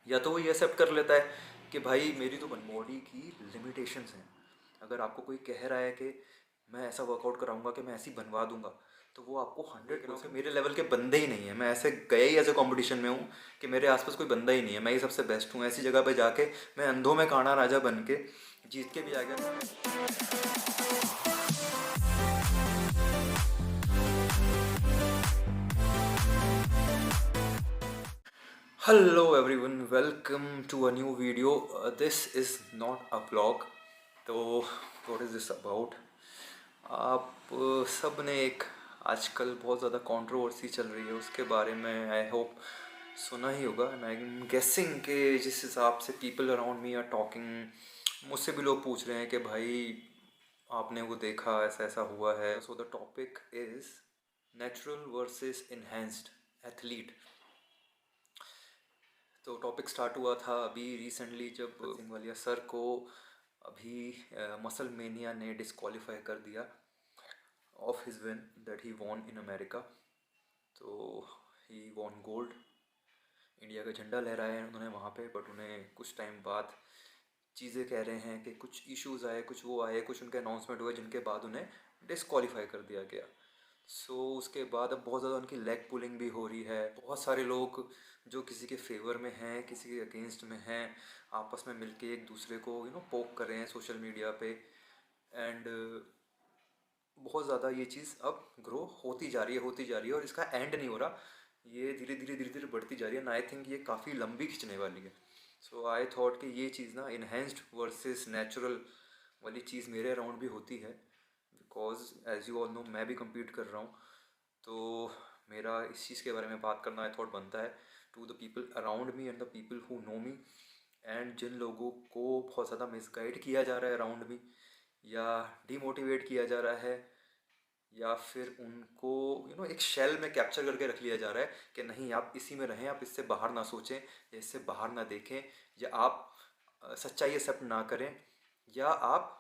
या तो वो ये एक्सेप्ट कर लेता है कि भाई मेरी तो बॉडी की लिमिटेशंस हैं। अगर आपको कोई कह रहा है कि मैं ऐसा वर्कआउट कराऊंगा कि मैं ऐसी बनवा दूंगा, तो वो आपको 100% मेरे लेवल के बंदे ही नहीं है। मैं ऐसे गए ही ऐसे कंपटीशन में हूँ कि मेरे आसपास कोई बंदा ही नहीं है, मैं ही सबसे बेस्ट हूँ। ऐसी जगह पे जाके मैं अंधों में काना राजा बन के जीत के भी आ गया। Hello everyone, welcome to a new video. This is not a vlog. तो what is this about? आप सब ने एक आजकल बहुत ज़्यादा कंट्रोवर्सी चल रही है, उसके बारे में आई होप सुना ही होगा। एंड आई एम गेसिंग कि जिस हिसाब से people around me are talking, मुझसे भी लोग पूछ रहे हैं कि भाई आपने वो देखा, ऐसा ऐसा हुआ है। So the topic is natural versus enhanced athlete. तो टॉपिक स्टार्ट हुआ था अभी रिसेंटली जब सिंघवालिया सर को अभी मसल मेनिया ने डिस्क्वालीफाई कर दिया of his win that he won in America. तो ही वॉन गोल्ड, इंडिया का झंडा लहराया है उन्होंने वहाँ पे। बट उन्हें कुछ टाइम बाद चीज़ें कह रहे हैं कि कुछ इश्यूज आए, कुछ वो आए, कुछ उनके अनाउंसमेंट हुए जिनके बाद उन्हें डिस्क्वालीफाई कर दिया गया। उसके बाद अब बहुत ज़्यादा उनकी लेग पुलिंग भी हो रही है। बहुत सारे लोग जो किसी के फेवर में हैं, किसी के अगेंस्ट में हैं, आपस में मिलके एक दूसरे को पोक कर रहे हैं सोशल मीडिया पे। एंड बहुत ज़्यादा ये चीज़ अब ग्रो होती जा रही है, होती जा रही है, और इसका एंड नहीं हो रहा। ये धीरे धीरे बढ़ती जा रही है, एंड आई थिंक ये काफ़ी लंबी खिंचने वाली है। सो आई थॉट कि ये चीज़ ना इन्हेंस्ड वर्सेस नेचुरल वाली चीज़ मेरे अराउंड भी होती है, because as you all know मैं भी compete कर रहा हूँ। तो मेरा इस चीज़ के बारे में बात करना आई थॉट बनता है to the people around me and the people who know me. And जिन लोगों को बहुत ज़्यादा मिसगाइड किया जा रहा है अराउंड मी, या डीमोटिवेट किया जा रहा है, या फिर उनको एक शेल में कैप्चर करके रख लिया जा रहा है कि नहीं आप इसी में रहें, आप इससे बाहर ना सोचें या इससे बाहर ना देखें, या आप सच्चाई एक्सेप्ट ना करें, या आप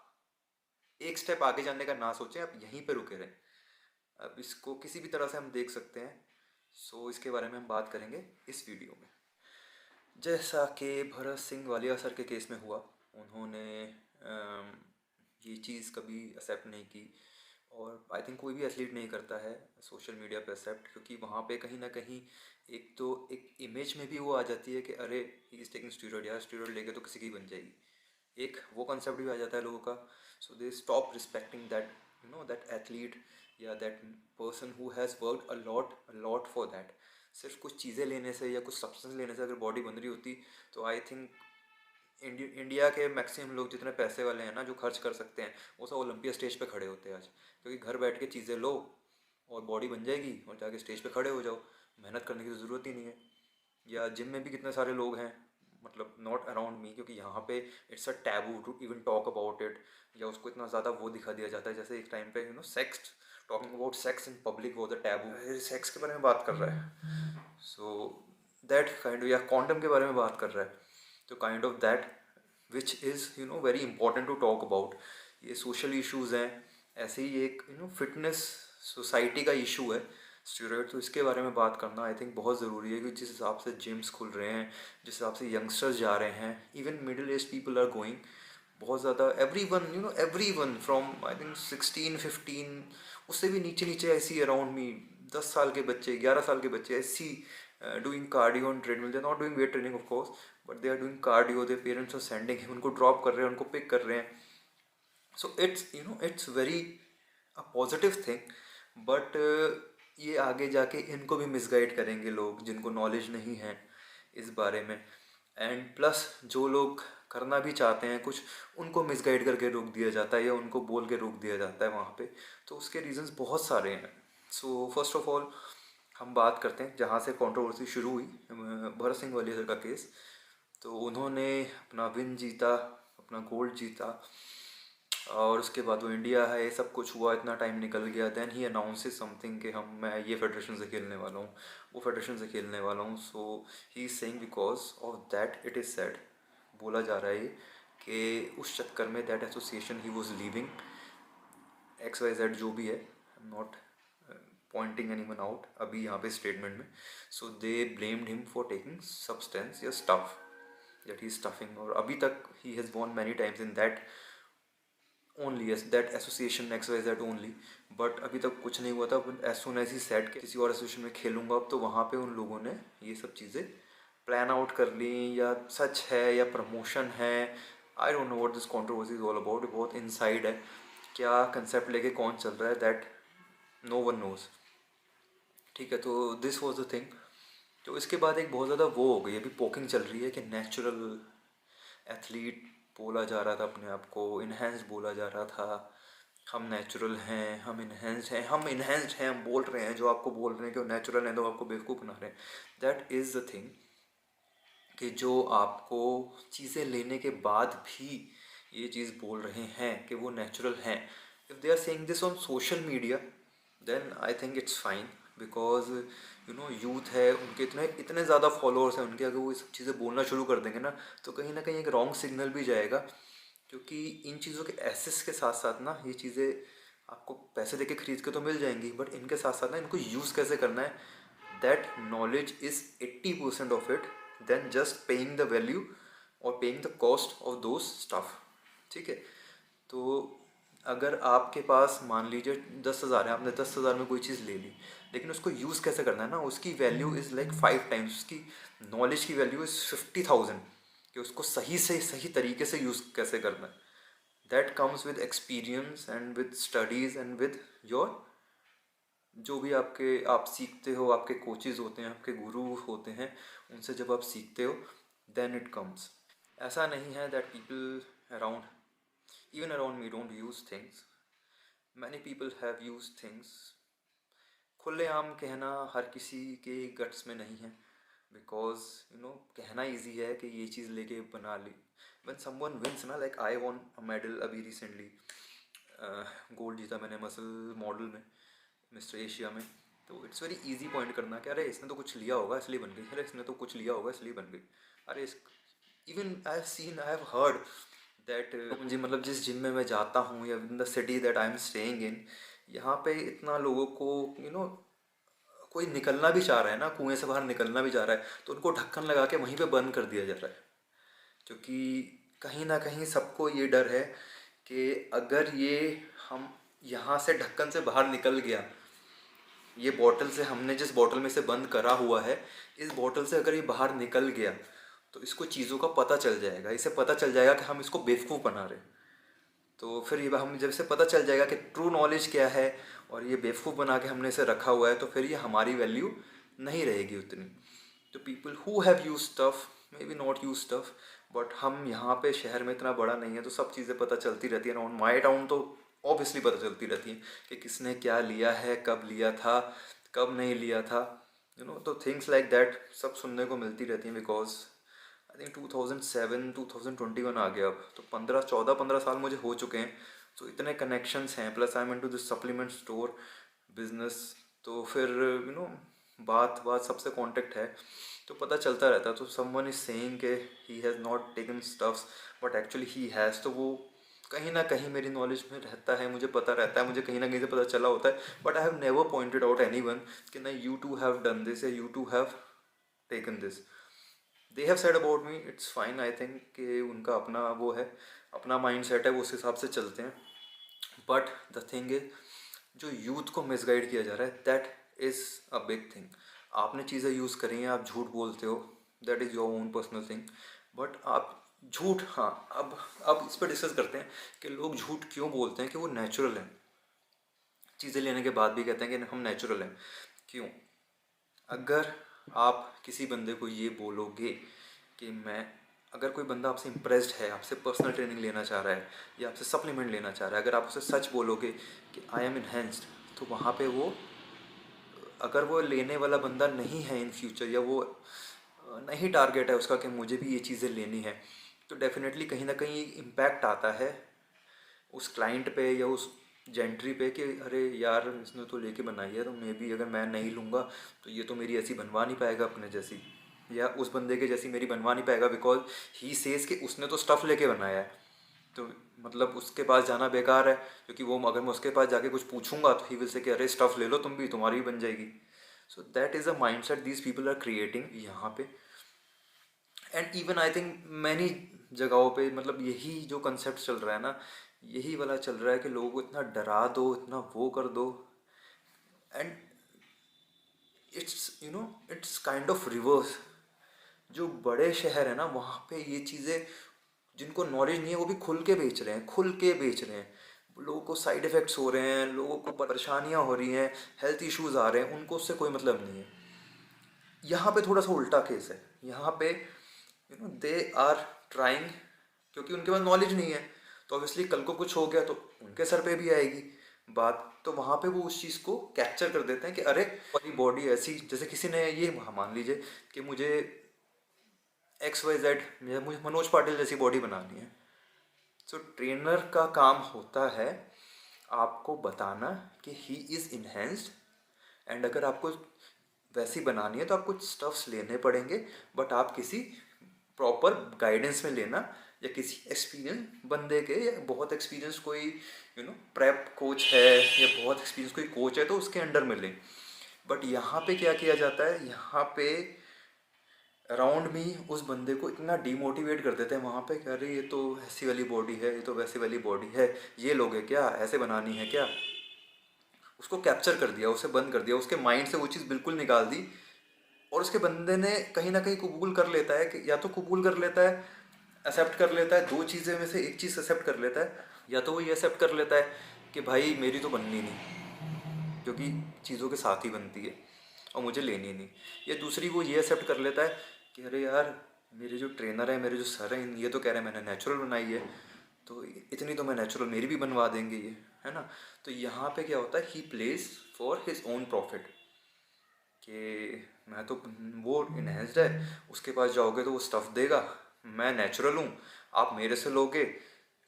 एक स्टेप आगे जाने का ना सोचें, आप यहीं पे रुके रहें। अब इसको किसी भी तरह से हम देख सकते हैं। इसके बारे में हम बात करेंगे इस वीडियो में। जैसा कि भरत सिंह वालिया सर के केस में हुआ, उन्होंने ये चीज़ कभी एक्सेप्ट नहीं की, और आई थिंक कोई भी एथलीट नहीं करता है सोशल मीडिया पे एक्सेप्ट, क्योंकि वहाँ पे कहीं ना कहीं एक तो एक इमेज में भी वो आ जाती है कि अरे ही इज़ टेकिंग स्टीरॉयड, यार स्टीरॉयड लेके तो किसी की बन जाएगी, एक वो कंसेप्ट भी आ जाता है लोगों का। So they stop respecting that that athlete या that person who has worked a lot for that. सिर्फ कुछ चीज़ें लेने से या कुछ सब्सटेंस लेने से अगर बॉडी बन रही होती, तो आई थिंक इंडिया के मैक्सिमम लोग जितने पैसे वाले हैं ना, जो खर्च कर सकते हैं, वो सब ओलंपिया स्टेज पे खड़े होते हैं आज। क्योंकि घर बैठ के चीज़ें लो और बॉडी बन जाएगी, और जाके स्टेज पे खड़े हो जाओ, मेहनत करने की तो ज़रूरत ही नहीं है। या जिम में भी कितने सारे लोग हैं, मतलब नॉट अराउंड मी, क्योंकि यहाँ पे it's a taboo to even talk about it, या उसको इतना ज़्यादा वो दिखा दिया जाता है जैसे एक टाइम पे sex, talking about sex in public वो द टैबू, सेक्स के बारे में बात कर रहा है। सो दैट काइंड, या कॉन्डम के बारे में बात कर रहा है, तो kind of that which is very important to talk about. ये सोशल इश्यूज़ हैं, ऐसे ही एक फिटनेस सोसाइटी का इशू है स्टीरॉयड। तो इसके बारे में बात करना आई थिंक बहुत ज़रूरी है, कि जिस हिसाब से जिम्स खुल रहे हैं, जिस हिसाब से यंगस्टर्स जा रहे हैं, even middle age people are going, बहुत ज़्यादा everyone from I think 16-15, उससे भी नीचे नीचे ऐसी अराउंड मी 10 साल के बच्चे, 11 साल के बच्चे ऐसी doing cardio on treadmill. They are not doing weight training of course, but they are doing cardio. Their parents are sending, उनको ड्रॉप कर रहे हैं, उनको पिक कर रहे हैं। So it's very a positive thing. But ये आगे जाके इनको भी मिसगाइड करेंगे लोग जिनको नॉलेज नहीं है इस बारे में। एंड प्लस जो लोग करना भी चाहते हैं कुछ, उनको मिसगाइड करके रोक दिया जाता है, या उनको बोल के रोक दिया जाता है वहाँ पे। तो उसके रीजंस बहुत सारे हैं। फर्स्ट ऑफ ऑल हम बात करते हैं जहाँ से कंट्रोवर्सी शुरू हुई, भरत सिंह वालिया सर का केस। तो उन्होंने अपना विन जीता, अपना गोल्ड जीता, और उसके बाद वो इंडिया है, ये सब कुछ हुआ, इतना टाइम निकल गया। देन ही अनाउंसेस समथिंग कि मैं ये फेडरेशन से खेलने वाला हूँ, वो फेडरेशन से खेलने वाला हूँ। So he is saying because of that it is said, बोला जा रहा है ये कि उस चक्कर में that association he was leaving X Y Z जो भी है, I am not pointing anyone out अभी यहाँ पे स्टेटमेंट में। So they blamed him for taking substance या stuff. that he is stuffing, और अभी तक he has won many times in that only, yes, that association XYZ only, but अभी तक कुछ नहीं हुआ था. as soon as he said कि किसी और एसोसिएशन में खेलूंगा अब, तो वहाँ पे उन लोगों ने ये सब चीज़ें प्लान आउट कर ली, या सच है या प्रमोशन है. I don't know what this controversy is all about. बहुत इनसाइड है, क्या कंसेप्ट लेके कौन चल रहा है, दैट नो वन नोज. ठीक है, तो दिस वॉज द थिंग. तो इसके बाद एक बहुत ज़्यादा वो हो गई, अभी पोकिंग चल रही है कि नेचुरल एथलीट बोला जा रहा था अपने आप को, इन्हेंस्ड बोला जा रहा था. हम नेचुरल हैं, हम इन्हेंस्ड हैं, हम बोल रहे हैं. जो आपको बोल रहे हैं कि वो नेचुरल हैं, तो आपको बेवकूफ़ बना रहे हैं. दैट इज़ द थिंग कि जो आपको चीज़ें लेने के बाद भी ये चीज़ बोल रहे हैं कि वो नेचुरल हैं. If they are saying this on social media, then I think it's fine, because you know youth है, उनके इतने इतने ज़्यादा फॉलोअर्स हैं उनके. अगर वो ये सब चीज़ें बोलना शुरू कर देंगे ना, तो कहीं ना कहीं एक रॉन्ग सिग्नल भी जाएगा. क्योंकि इन चीज़ों के एसेस के साथ साथ ना, ये चीज़ें आपको पैसे देके खरीद के तो मिल जाएंगी, बट इनके साथ साथ ना इनको यूज़ कैसे करना है, that knowledge is 80% of it than just paying the value और paying the cost of those stuff. ठीक है, तो अगर आपके पास मान लीजिए 10,000 है, आपने 10,000 में कोई चीज़ ले ली, लेकिन उसको यूज़ कैसे करना है ना, उसकी वैल्यू इज़ लाइक 5 टाइम्स. उसकी नॉलेज की वैल्यू इज़ 50,000, कि उसको सही से सही तरीके से यूज़ कैसे करना है. That comes with experience and with studies and with your, जो भी आप सीखते हो, आपके कोचेज़ होते हैं, आपके गुरु होते हैं, उनसे जब आप सीखते हो, देन इट कम्स. ऐसा नहीं है that people around, even around me, don't use things. Many people have used things. खुलेआम कहना हर किसी के गट्स में नहीं है, बिकॉज यू नो कहना इजी है कि ये चीज़ लेके बना ली. when someone wins ना, like I won a medal अभी रिसेंटली, गोल्ड जीता मैंने मसल मॉडल में, मिस्टर एशिया में. तो इट्स वेरी इजी पॉइंट करना कि अरे इसने तो कुछ लिया होगा इसलिए बन गई, अरे इसने तो कुछ लिया होगा इसलिए बन गई. अरे इस even I have heard that मुझे, मतलब जिस जिम में मैं जाता हूँ या in the city that I am staying in, यहाँ पे इतना लोगों को यू नो, कोई निकलना भी चाह रहा है ना, कुएं से बाहर निकलना भी चाह रहा है, तो उनको ढक्कन लगा के वहीं पे बंद कर दिया जा रहा है. क्योंकि कहीं ना कहीं सबको ये डर है कि अगर ये हम यहाँ से ढक्कन से बाहर निकल गया, ये बॉटल से, हमने जिस बॉटल में से बंद करा हुआ है, इस बॉटल से अगर ये बाहर निकल गया, तो इसको चीज़ों का पता चल जाएगा. इसे पता चल जाएगा कि हम इसको बेवकूफ़ बना रहे हैं. तो फिर ये हम जब से पता चल जाएगा कि ट्रू नॉलेज क्या है, और ये बेवकूफ़ बना के हमने इसे रखा हुआ है, तो फिर ये हमारी वैल्यू नहीं रहेगी उतनी. तो people who have use stuff may be not use stuff, but हम यहाँ पे शहर में इतना बड़ा नहीं है, तो सब चीज़ें पता चलती रहती है. ऑन माई टाउन तो ऑब्वियसली पता चलती रहती है कि किसने क्या लिया है, कब लिया था, कब नहीं लिया था, यू नो. तो थिंग्स लाइक दैट सब सुनने को मिलती रहती हैं, बिकॉज आई थिंक 2007 2021 आ गया अब, तो 15 साल मुझे हो चुके हैं. तो इतने कनेक्शंस हैं, plus I am into this supplement store business. तो फिर यू नो बात बात सबसे कांटेक्ट है, तो पता चलता रहता है. तो समवन इज सेइंग के he has not taken stuffs, but actually he has. तो वो कहीं ना कहीं मेरी नॉलेज में रहता है, मुझे पता रहता है, मुझे कहीं ना कहीं से पता चला होता है. But I have never pointed out anyone कि नहीं you too have done this या you too have taken this. They have said about me, it's fine. I think कि उनका अपना वो है, अपना माइंड सेट है, वो उस हिसाब से चलते हैं. बट द थिंग इज, जो यूथ को मिसगाइड किया जा रहा है, that is a big thing. आपने चीज़ें यूज़ करी हैं, आप झूठ बोलते हो, that is your own personal thing. But आप झूठ, हाँ, अब इस पर डिस्कस करते हैं कि लोग झूठ क्यों बोलते हैं कि वो नेचुरल हैं. चीज़ें लेने के बाद भी कहते हैं कि हम नेचुरल हैं. क्यों? अगर आप किसी बंदे को ये बोलोगे कि मैं, अगर कोई बंदा आपसे इम्प्रेस्ड है, आपसे पर्सनल ट्रेनिंग लेना चाह रहा है या आपसे सप्लीमेंट लेना चाह रहा है, अगर आप उसे सच बोलोगे कि आई एम इन्हेंस्ड, तो वहाँ पे वो, अगर वो लेने वाला बंदा नहीं है इन फ्यूचर, या वो नहीं टारगेट है उसका कि मुझे भी ये चीज़ें लेनी है, तो डेफिनेटली कहीं ना कहीं इम्पैक्ट आता है उस क्लाइंट पे या उस जेंट्री पे कि अरे यार इसने तो लेके बनाई है, तो मे बी अगर मैं नहीं लूँगा तो ये तो मेरी ऐसी बनवा नहीं पाएगा अपने जैसी, या उस बंदे के जैसी मेरी बनवा नहीं पाएगा, बिकॉज ही सेज कि उसने तो स्टफ़ लेके बनाया है. तो मतलब उसके पास जाना बेकार है, क्योंकि वो, अगर मैं उसके पास जाके कुछ पूछूंगा तो ही विल से कि अरे स्टफ़ ले लो तुम भी, तुम्हारी भी बन जाएगी. So that is a mindset these people are creating यहाँ पे. And even I think many जगहों पे मतलब यही जो कंसेप्ट चल रहा है ना, यही वाला चल रहा है कि लोगों को इतना डरा दो, इतना वो कर दो, and it's kind of reverse. जो बड़े शहर है ना वहाँ पे ये चीज़ें, जिनको नॉलेज नहीं है वो भी खुल के बेच रहे हैं, खुल के बेच रहे हैं। लोगों को साइड इफ़ेक्ट्स हो रहे हैं, लोगों को परेशानियाँ हो रही हैं, हेल्थ इश्यूज आ रहे हैं, उनको उससे कोई मतलब नहीं है। यहाँ पे थोड़ा सा उल्टा केस है। यहाँ पे दे आर ट्राइंग, क्योंकि उनके पास नॉलेज नहीं है, तो ऑब्वियसली कल को कुछ हो गया तो उनके सर पे भी आएगी बात। तो वहाँ पे वो उस चीज़ को कैप्चर कर देते हैं कि अरे हमारी बॉडी ऐसी, जैसे किसी ने ये मान लीजिए कि मुझे XYZ, मुझे मनोज पाटिल जैसी बॉडी बनानी है। सो ट्रेनर का काम होता है आपको बताना कि ही इज़ इनहेंस्ड, एंड अगर आपको वैसी बनानी है तो आपको स्टफ्स लेने पड़ेंगे, बट आप किसी प्रॉपर गाइडेंस में लेना, या किसी एक्सपीरियंस बंदे के, या बहुत एक्सपीरियंस कोई प्रेप कोच है, या बहुत एक्सपीरियंस कोई कोच है तो उसके अंडर में लें। बट यहाँ पे क्या किया जाता है, यहाँ पे अराउंड में उस बंदे को इतना डीमोटिवेट कर देते हैं वहाँ पे कि अरे ये तो ऐसी वाली बॉडी है, ये तो वैसी वाली बॉडी है, ये लोग है क्या, ऐसे बनानी है क्या। उसको कैप्चर कर दिया, उसे बंद कर दिया, उसके माइंड से वो चीज़ बिल्कुल निकाल दी। और उसके बंदे ने कहीं ना कहीं कबूल कर लेता है कि, या तो कबूल कर लेता है, एक्सेप्ट कर लेता है, दो चीज़ें में से एक चीज़ एक्सेप्ट कर लेता है, या तो वो ये एक्सेप्ट कर लेता है कि भाई मेरी तो बननी नहीं, क्योंकि चीज़ों के साथ ही बनती है और मुझे लेनी नहीं। या दूसरी वो ये एक्सेप्ट कर लेता है कि अरे यार मेरे जो ट्रेनर है, मेरे जो सर हैं, ये तो कह रहे हैं मैंने नेचुरल बनाई है, तो इतनी तो मैं नेचुरल मेरी भी बनवा देंगे ये, है ना। तो यहाँ पे क्या होता है, he plays for his own profit, कि मैं तो, वो इनहेंस्ड है, उसके पास जाओगे तो वो स्टफ़ देगा, मैं नेचुरल हूँ, आप मेरे से लोगे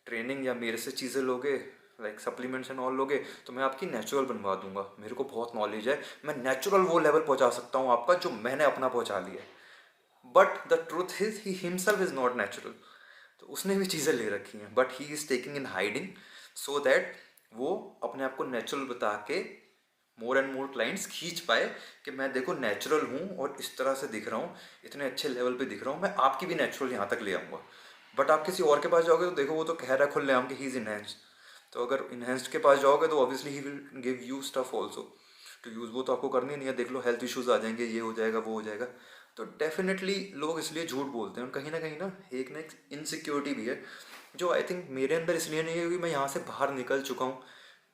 ट्रेनिंग या मेरे से चीज़ें लोगे लाइक सप्लीमेंट्स एंड ऑल लोगे, तो मैं आपकी नेचुरल बनवा दूंगा, मेरे को बहुत नॉलेज है, मैं नेचुरल वो लेवल पहुंचा सकता हूँ आपका जो मैंने अपना पहुंचा लिया है। But the truth is he himself is not natural. तो उसने भी चीज़ें ले रखी हैं, but he is taking in hiding so that वो अपने आप को नेचुरल बता के मोर एंड मोर क्लाइंट्स खींच पाए कि मैं देखो नेचुरल हूँ और इस तरह से दिख रहा हूँ, इतने अच्छे लेवल पे दिख रहा हूँ, मैं आपकी भी नेचुरल यहाँ तक ले आऊँगा। बट आप किसी और के पास जाओगे तो देखो वो तो कह रहा है खुलेआम कि ही इज़ इनहेंस्ड, तो अगर इनहेंस्ड के पास जाओगे तो obviously he will give you stuff also to use, वो तो आपको करनी नहीं है, देख लो हेल्थ इश्यूज़ आ जाएंगे, ये हो जाएगा वो हो जाएगा। तो डेफिनेटली लोग इसलिए झूठ बोलते हैं, और कहीं ना एक इनसिक्योरिटी भी है जो आई थिंक मेरे अंदर इसलिए नहीं है क्योंकि मैं यहाँ से बाहर निकल चुका हूँ,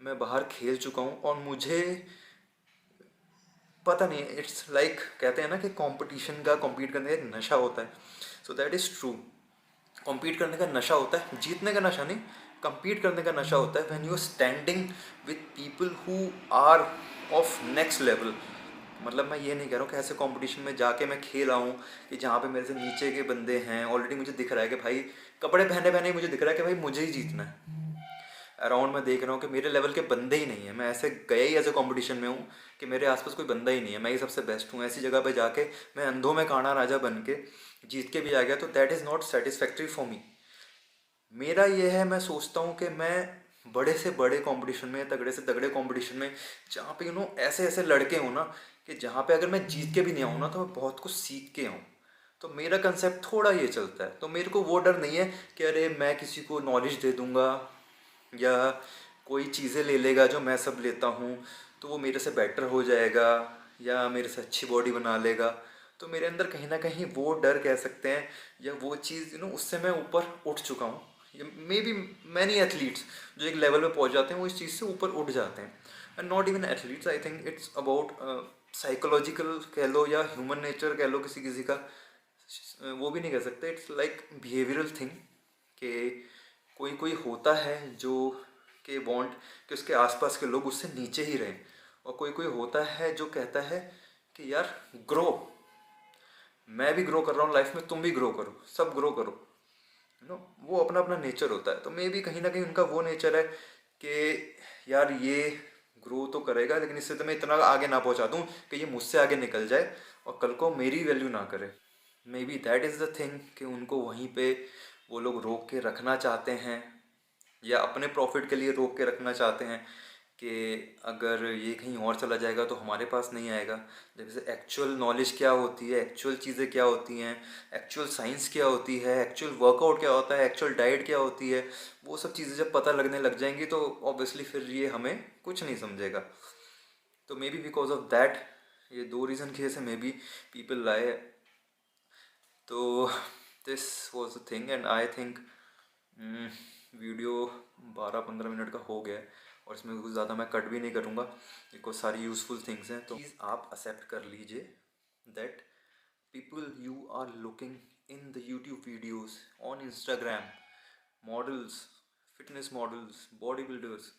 मैं बाहर खेल चुका हूँ, और मुझे पता नहीं, इट्स लाइक कहते हैं ना कि कंपटीशन का, compete करने का एक नशा होता है। So that is true, compete करने का नशा होता है, जीतने का नशा नहीं, compete करने का नशा होता है when you are standing with people who are of next level. मतलब मैं ये नहीं कह रहा हूँ कि ऐसे कंपटीशन में जाके मैं खेल आऊँ कि जहाँ पे मेरे से नीचे के बंदे हैं, ऑलरेडी मुझे दिख रहा है कि भाई कपड़े पहने पहने ही मुझे दिख रहा है कि भाई मुझे ही जीतना है। अराउंड मैं देख रहा हूँ कि मेरे लेवल के बंदे ही नहीं है, मैं ऐसे गया ही ऐसे कंपटीशन में हूँ कि मेरे आसपास कोई बंदा ही नहीं है, मैं ही सबसे बेस्ट हूँ। ऐसी जगह पे जाके मैं अंधों में काना राजा बन के जीत के भी आ गया, तो that is not satisfactory for me. मेरा ये है, मैं सोचता हूँ कि मैं बड़े से बड़े कंपटीशन में, तगड़े से तगड़े कंपटीशन में, जहाँ पे ऐसे ऐसे लड़के हों ना, कि जहाँ पे अगर मैं जीत के भी नहीं आऊँ ना तो मैं बहुत कुछ सीख के आऊँ। तो मेरा कंसेप्ट थोड़ा ये चलता है, तो मेरे को वो डर नहीं है कि अरे मैं किसी को नॉलेज दे दूँगा या कोई चीज़ें ले लेगा जो मैं सब लेता हूँ तो वो मेरे से बेटर हो जाएगा या मेरे से अच्छी बॉडी बना लेगा। तो मेरे अंदर कहीं ना कहीं वो डर कह सकते हैं, या वो चीज़ उससे मैं ऊपर उठ चुका हूँ। मे बी मैनी एथलीट्स जो एक लेवल पे पहुँच जाते हैं वो इस चीज़ से ऊपर उठ जाते हैं, and not even athletes, I think it's about psychological कह लो या ह्यूमन नेचर कह लो, किसी किसी का वो भी नहीं कह सकते, इट्स लाइक बिहेवियरल थिंग कि कोई कोई होता है जो कि वांट कि उसके आसपास के लोग उससे नीचे ही रहें, और कोई कोई होता है जो कहता है कि यार ग्रो, मैं भी ग्रो कर रहा हूँ लाइफ में, तुम भी ग्रो करो, सब ग्रो करो। वो अपना अपना नेचर होता है। तो मे भी कहीं ना कहीं उनका वो नेचर है कि यार ये ग्रो तो करेगा लेकिन इससे तो मैं इतना आगे ना पहुँचा दूँ कि ये मुझसे आगे निकल जाए और कल को मेरी वैल्यू ना करे। May be that is the thing कि उनको वहीं पे वो लोग रोक के रखना चाहते हैं, या अपने प्रॉफिट के लिए रोक के रखना चाहते हैं कि अगर ये कहीं और चला जाएगा तो हमारे पास नहीं आएगा। जैसे एक्चुअल नॉलेज क्या होती है, एक्चुअल चीज़ें क्या होती हैं, एक्चुअल साइंस क्या होती है, एक्चुअल वर्कआउट क्या होता है, एक्चुअल डाइट क्या होती है, वो सब चीज़ें जब पता लगने लग जाएंगी तो ऑब्वियसली फिर ये हमें कुछ नहीं समझेगा। तो may be because of that, ये दो रीज़न की वजह से मे बी पीपल लाए। तो this was a thing and I think video 12-15 minute का हो गया है और इसमें कुछ ज़्यादा मैं कट भी नहीं करूँगा बिकॉज सारी यूज़फुल थिंग्स हैं। तो प्लीज़ आप एक्सेप्ट कर लीजिए that people you are looking in the YouTube videos on Instagram, models, fitness models, bodybuilders,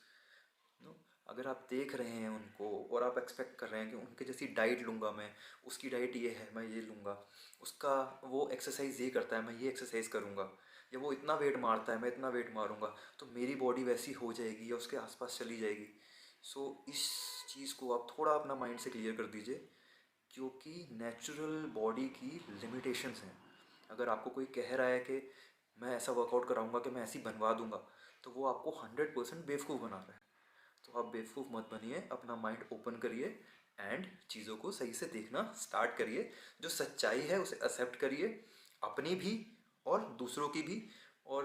no, अगर आप देख रहे हैं उनको और आप एक्सपेक्ट कर रहे हैं कि उनके जैसी डाइट लूँगा मैं, उसकी डाइट ये है मैं ये लूँगा, उसका वो एक्सरसाइज ये करता है मैं ये एक्सरसाइज करूँगा, या वो इतना वेट मारता है मैं इतना वेट मारूँगा, तो मेरी बॉडी वैसी हो जाएगी या उसके आसपास चली जाएगी। सो इस चीज़ को आप थोड़ा अपना माइंड से क्लियर कर दीजिए, क्योंकि नेचुरल बॉडी की लिमिटेशंस हैं। अगर आपको कोई कह रहा है कि मैं ऐसा वर्कआउट कराऊंगा कि मैं ऐसी बनवा दूंगा, तो वो आपको 100% बेवकूफ़ बना रहा है। तो आप बेवकूफ़ मत बनिए, अपना माइंड ओपन करिए एंड चीज़ों को सही से देखना स्टार्ट करिए। जो सच्चाई है उसे एक्सेप्ट करिए, अपनी भी और दूसरों की भी। और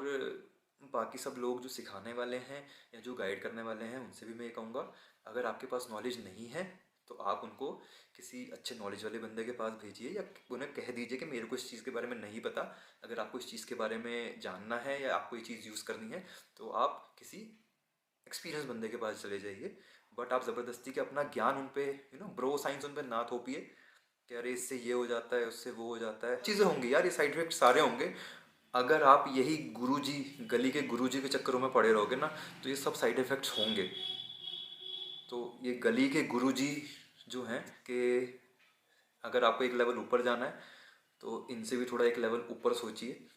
बाकी सब लोग जो सिखाने वाले हैं या जो गाइड करने वाले हैं उनसे भी मैं ये कहूँगा, अगर आपके पास नॉलेज नहीं है तो आप उनको किसी अच्छे नॉलेज वाले बंदे के पास भेजिए या उन्हें कह दीजिए कि मेरे को इस चीज़ के बारे में नहीं पता। अगर आपको इस चीज़ के बारे में जानना है या आपको ये चीज़ यूज़ करनी है तो आप किसी एक्सपीरियंस बंदे के पास चले जाइए। बट आप ज़बरदस्ती के अपना ज्ञान उन पे ब्रो साइंस उन पे ना थोपिए कि अरे इससे ये हो जाता है उससे वो हो जाता है। चीज़ें होंगी यार, ये साइड इफेक्ट सारे होंगे। अगर आप यही गुरुजी, गली के गुरुजी के चक्करों में पड़े रहोगे ना तो ये सब साइड इफ़ेक्ट्स होंगे। तो ये गली के गुरुजी जो हैं कि अगर आपको एक लेवल ऊपर जाना है तो इनसे भी थोड़ा एक लेवल ऊपर सोचिए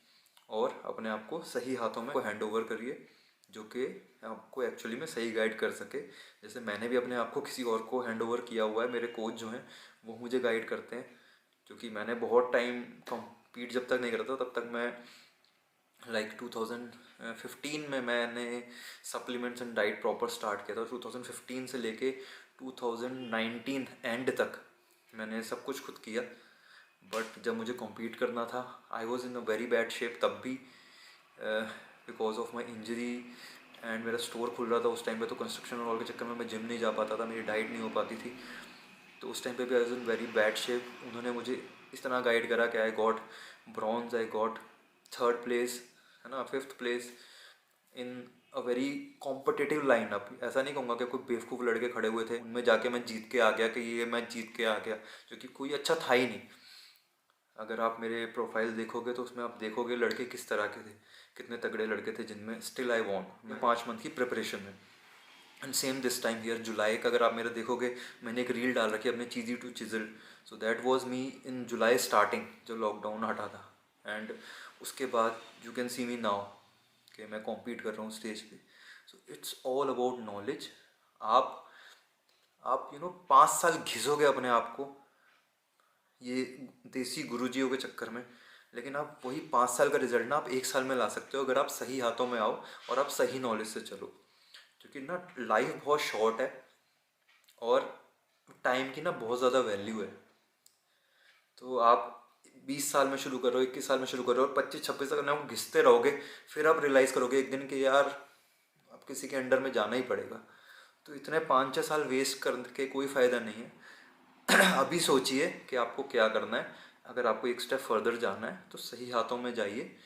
और अपने आप को सही हाथों में हैंड ओवर करिए, जो कि आपको एक्चुअली में सही गाइड कर सके। जैसे मैंने भी अपने आप को किसी और को हैंड ओवर किया हुआ है। मेरे कोच जो हैं वो मुझे गाइड करते हैं, क्योंकि मैंने बहुत टाइम कम्पीट जब तक नहीं करता तब तक मैं 2015 में मैंने supplements and diet proper start किया था। 2015 से लेके 2019 एंड तक मैंने सब कुछ खुद किया। बट जब मुझे कम्पीट करना था I was in a very bad shape तब भी, because of my injury. And मेरा स्टोर खुल रहा था उस टाइम पे, तो कंस्ट्रक्शन और ऑल के चक्कर में मैं जिम नहीं जा पाता था, मेरी डाइट नहीं हो पाती थी। तो उस टाइम पे भी I was in very bad shape. उन्होंने मुझे इस तरह गाइड करा कि I got bronze, I got third place, है ना, fifth place in a very competitive line up. ऐसा नहीं कहूँगा कि कोई बेवकूफ़ लड़के खड़े हुए थे उनमें जाके मैं जीत के आ गया कि ये मैं जीत के आ गया, क्योंकि कोई अच्छा था ही नहीं। अगर आप मेरे प्रोफाइल देखोगे तो उसमें आप देखोगे लड़के किस तरह के थे, कितने तगड़े लड़के थे जिनमें स्टिल आई वॉन। मैं 5 मंथ की प्रिपरेशन में। And same this time here July का अगर आप मेरा देखोगे, मैंने एक रील डाल रखी है अपने cheesy to chisel. So that was me in July starting, जब लॉकडाउन हटा था। एंड उसके बाद you can see me now कि मैं कॉम्पीट कर रहा हूँ स्टेज पे। So it's all about knowledge. आप 5 साल घिसोगे अपने आप को ये देसी गुरुजियों के चक्कर में, लेकिन आप वही 5 साल का रिजल्ट ना आप 1 साल में ला सकते हो अगर आप सही हाथों में आओ और आप सही नॉलेज से चलो। क्योंकि ना लाइफ बहुत शॉर्ट है और टाइम की ना बहुत ज़्यादा वैल्यू है। तो आप 20 साल में शुरू करो, 21 साल में शुरू करो और 25-26 तक ना घिसते रहोगे, फिर आप रियलाइज़ करोगे एक दिन कि यार अब किसी के अंडर में जाना ही पड़ेगा। तो इतने 5-6 साल वेस्ट करके कोई फ़ायदा नहीं है। अभी सोचिए कि आपको क्या करना है। अगर आपको एक स्टेप फर्दर जाना है तो सही हाथों में जाइए।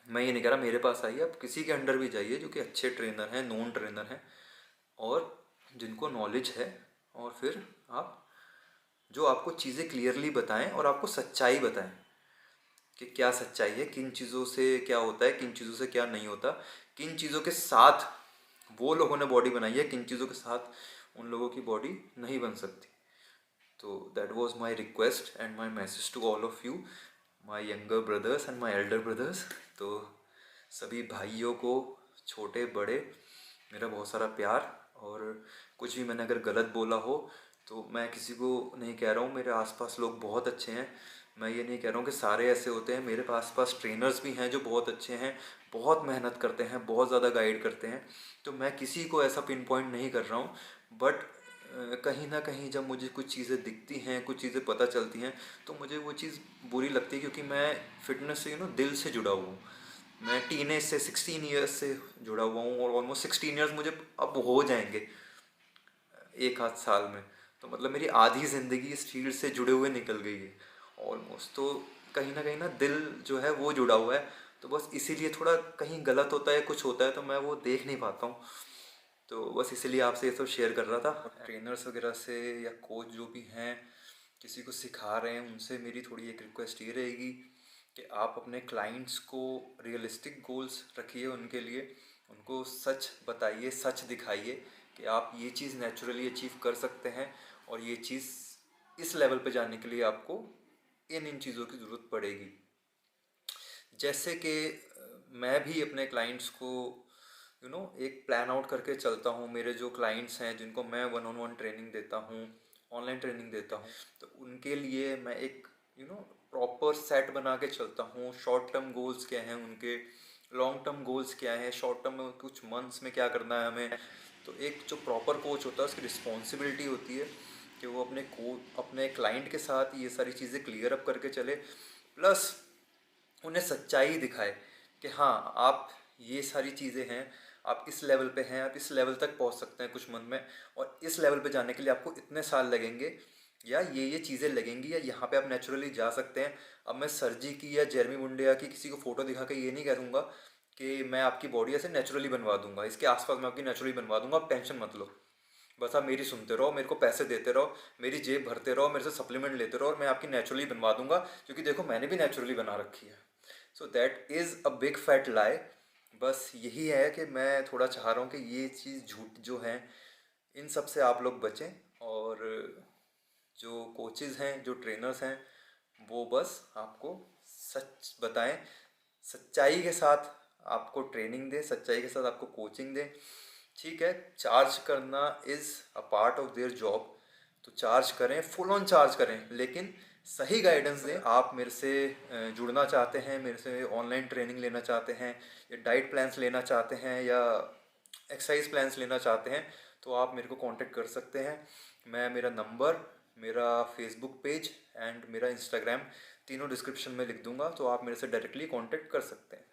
मैं ये नहीं कह रहा मेरे पास आइए, आप किसी के अंडर भी जाइए जो कि अच्छे ट्रेनर हैं, नोन ट्रेनर हैं और जिनको नॉलेज है। और फिर आप जो आपको चीज़ें क्लियरली बताएं और आपको सच्चाई बताएं कि क्या सच्चाई है, किन चीज़ों से क्या होता है, किन चीज़ों से क्या नहीं होता, किन चीज़ों के साथ वो लोगों ने बॉडी बनाई है, किन चीज़ों के साथ उन लोगों की बॉडी नहीं बन सकती। तो that was my request and my message to all of you, my younger brothers and my elder brothers. तो सभी भाइयों को, छोटे बड़े, मेरा बहुत सारा प्यार। और कुछ भी मैंने अगर गलत बोला हो तो मैं किसी को नहीं कह रहा हूँ, मेरे आसपास लोग बहुत अच्छे हैं। मैं ये नहीं कह रहा हूँ कि सारे ऐसे होते हैं, मेरे पास ट्रेनर्स भी हैं जो बहुत अच्छे हैं, बहुत मेहनत करते हैं, बहुत ज़्यादा गाइड करते हैं। तो मैं किसी को ऐसा पिन पॉइंट नहीं कर रहा हूँ, बट कहीं ना कहीं जब मुझे कुछ चीज़ें दिखती हैं, कुछ चीज़ें पता चलती हैं, तो मुझे वो चीज़ बुरी लगती है, क्योंकि मैं फ़िटनेस से दिल से जुड़ा हुआ हूँ। मैं टीनेज से 16 ईयर्स से जुड़ा हुआ हूँ, और ऑलमोस्ट 16 ईयर्स मुझे अब हो जाएंगे एक आध साल में। तो मतलब मेरी आधी ज़िंदगी इस फील्ड से जुड़े हुए निकल गई है ऑलमोस्ट। तो कहीं ना दिल जो है वो जुड़ा हुआ है। तो बस इसीलिए थोड़ा कहीं गलत होता है, कुछ होता है, तो मैं वो देख नहीं पाता हूँ। तो बस इसीलिए आपसे ये सब शेयर कर रहा था। ट्रेनर्स वगैरह से या कोच जो भी हैं, किसी को सिखा रहे हैं, उनसे मेरी थोड़ी एक रिक्वेस्ट ये रहेगी कि आप अपने क्लाइंट्स को रियलिस्टिक गोल्स रखिए उनके लिए। उनको सच बताइए, सच दिखाइए कि आप ये चीज़ नेचुरली अचीव कर सकते हैं, और ये चीज़ इस लेवल पे जाने के लिए आपको इन चीज़ों की ज़रूरत पड़ेगी। जैसे कि मैं भी अपने क्लाइंट्स को एक प्लान आउट करके चलता हूँ। मेरे जो क्लाइंट्स हैं जिनको मैं 1-on-1 ट्रेनिंग देता हूँ, ऑनलाइन ट्रेनिंग देता हूँ, तो उनके लिए मैं एक प्रॉपर सेट बना के चलता हूँ। शॉर्ट टर्म गोल्स क्या हैं उनके, लॉन्ग टर्म गोल्स क्या हैं, शॉर्ट टर्म में कुछ मंथ्स में क्या करना है हमें। तो एक जो प्रॉपर कोच होता है उसकी रिस्पॉन्सिबिलिटी होती है कि वो अपने क्लाइंट के साथ ये सारी चीज़ें क्लियर अप करके चले, प्लस उन्हें सच्चाई दिखाए कि हाँ, आप ये सारी चीज़ें हैं, आप इस लेवल पे हैं, आप इस लेवल तक पहुंच सकते हैं कुछ मंथ में, और इस लेवल पे जाने के लिए आपको इतने साल लगेंगे, या ये चीज़ें लगेंगी, या यहाँ पे आप नेचुरली जा सकते हैं। अब मैं सर जी की या जेरमी मुंडिया की किसी को फ़ोटो दिखा के ये नहीं कह दूँगा कि मैं आपकी बॉडी ऐसे नेचुरली बनवा दूंगा, इसके आसपास मैं आपकी नेचुरली बनवा दूंगा, आप टेंशन मत लो। बस आप मेरी सुनते रहो, मेरे को पैसे देते रहो, मेरी जेब भरते रहो, मेरे से सप्लीमेंट लेते रहो, और मैं आपकी नेचुरली बनवा दूंगा, क्योंकि देखो मैंने भी नेचुरली बना रखी है। So that is a big fat lie. बस यही है कि मैं थोड़ा चाह रहा हूँ कि ये चीज़ झूठ जो है, इन सब से आप लोग बचें। और जो कोचेज़ हैं, जो ट्रेनर्स हैं, वो बस आपको सच बताएं, सच्चाई के साथ आपको ट्रेनिंग दें, सच्चाई के साथ आपको कोचिंग दें। ठीक है, चार्ज करना is a part of their job, तो चार्ज करें, फुल ऑन चार्ज करें, लेकिन सही गाइडेंस दें। आप मेरे से जुड़ना चाहते हैं, मेरे से ऑनलाइन ट्रेनिंग लेना चाहते हैं, या डाइट प्लान्स लेना चाहते हैं, या एक्सरसाइज प्लान्स लेना चाहते हैं, तो आप मेरे को कांटेक्ट कर सकते हैं। मैं मेरा नंबर, मेरा फेसबुक पेज एंड मेरा इंस्टाग्राम तीनों डिस्क्रिप्शन में लिख दूंगा, तो आप मेरे से डायरेक्टली कांटेक्ट कर सकते हैं।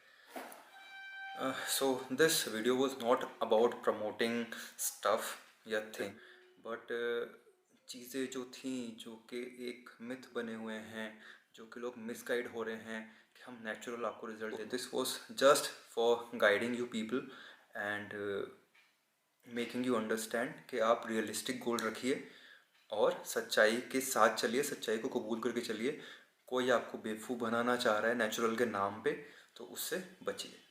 So this video was not about promoting stuff या thing, but चीज़ें जो थी, जो कि एक मिथ बने हुए हैं, जो कि लोग मिसगाइड हो रहे हैं कि हम नेचुरल आपको रिजल्ट देते, this was just for guiding you people and making you understand कि आप रियलिस्टिक गोल रखिए और सच्चाई के साथ चलिए, सच्चाई को कबूल करके चलिए। कोई आपको बेवकूफ़ बनाना चाह रहा है नेचुरल के नाम पे, तो उससे बचिए।